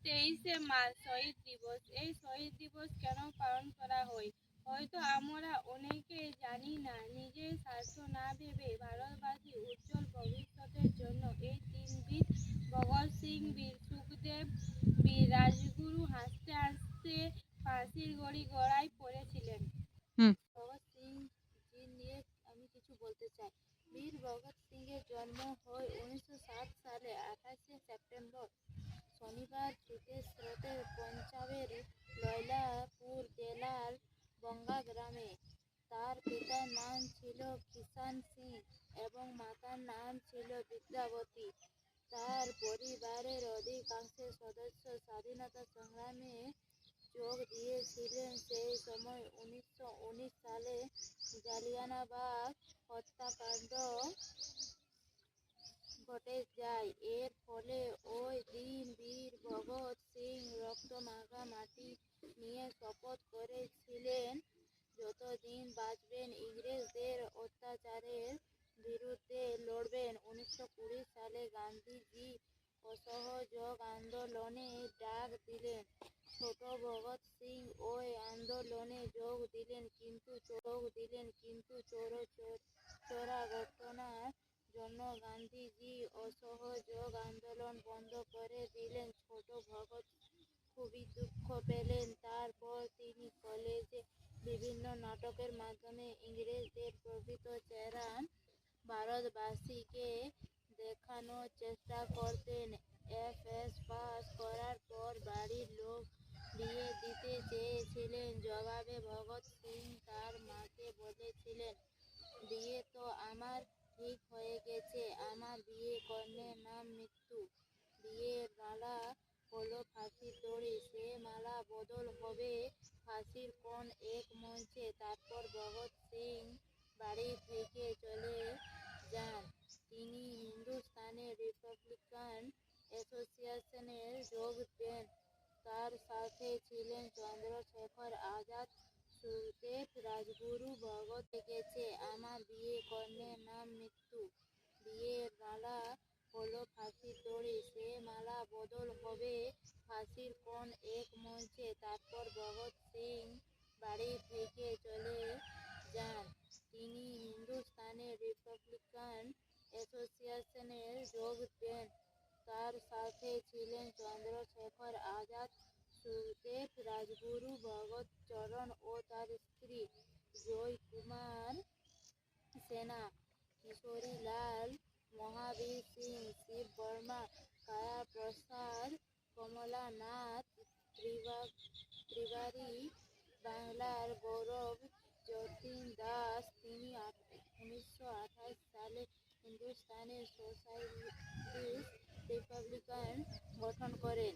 23 March শহীদ দিবস। এই শহীদ দিবস কেন পালন করা হয়? হয়তো আমরা অনেকেই জানি না। নিজের স্বার্থ না ভেবে ভারতবাসী উজ্জ্বল ভবিষ্যতের জন্য এই তিন বীর ভগৎ সিং, বীর সুখদেব, বীর রাজগুরু হাসতে হাসতে ফাঁসির গড়ায় পড়েছিলেন। ভগৎ সিং জি নিয়ে আমি কিছু বলতে চাই। বীর ভগৎ সিং এর জন্ম হয় 1907 সালে 28শে সেপ্টেম্বর শনিবার শীতের স্রোতে পঞ্জাবের লয়লাপুর জেলার বঙ্গা গ্রামে। তার পিতার নাম ছিল কিষান সিং এবং মাতার নাম ছিল বিদ্যাবতী। তার পরিবারের অধিকাংশ সদস্য স্বাধীনতা সংগ্রামে যোগ দিয়েছিলেন। সেই সময় 1919 সালে জালিয়ানওয়ালাবাগ হত্যাকাণ্ড ঘটে যায়। এর ফলে ওই দিন বীর ভগৎ সিং রক্তমাখা মাটি নিয়ে শপথ করেছিলেন যতদিন বাঁচবেন ইংরেজদের অত্যাচারের বিরুদ্ধে লড়বেন। 1920 সালে গান্ধীজি অসহযোগ আন্দোলনে ডাক দিলেন। ছোট ভগৎ সিং ওই আন্দোলনে যোগ দিলেন কিন্তু চোরা ঘটনার জন্য গান্ধীজি অসহযোগ আন্দোলন বন্ধ করে দিলেন। ছোট ভগৎ খুবই দুঃখ পেলেন। তারপর তিনি কলেজে বিভিন্ন নাটকের মাধ্যমে ইংরেজদের প্রকৃত চেহারা ভারতবাসীকে দেখানোর চেষ্টা করতেন। এফএস পাস করার পর বাড়ির লোক বিয়ে দিতে চেয়েছিলেন। জবাবে ভগৎ সিং তার মাকে বলেছিলেন, বিয়ে তো আমার ঠিক হয়ে গেছে, আমার বিয়ে কর্ণের নাম মৃত্যু। বিয়ের মালা হলো ফাঁসির দড়ি, সে মালা বদল হবে ফাঁসির কোন এক মঞ্চে। তারপর ভগৎ সিং বাড়ি থেকে চলে যান। তিনি হিন্দুস্তানি রিপাবলিকান অ্যাসোসিয়েশনে যোগ দেন। তার সাথে ছিলেন চন্দ্রশেখর আজাদ, সুখদেব, রাজগুরু। ভগৎ গেছে, আমার বিয়ে কর্ণের নাম মৃত্যু। বিয়ের মালা হলো ফাঁসির দড়ি, সে মালা বদল হবে ফাঁসির কোন এক মঞ্চে। তারপর ভগৎ সিং বাড়ি থেকে চলে যান। তিনি হিন্দুস্তানি রিপাবলিকান অ্যাসোসিয়েশনে যোগ দেন। তার সাথে ছিলেন চন্দ্রশেখর আজাদ, সুখদেব, রাজগুরু, ভগৎ চরণ ও তার স্ত্রী জয়কুমার সেনা, কিশোরীলাল, মহাবীর সিং, শিব বর্মা, কায়া প্রসাদ, কমলানাথ তিওয়ারি, বাংলার গৌরব যতীন দাস। তিনি 1928 সালে হিন্দুস্তানি সোশ্যালিস্ট রিপাবলিকান গঠন করেন।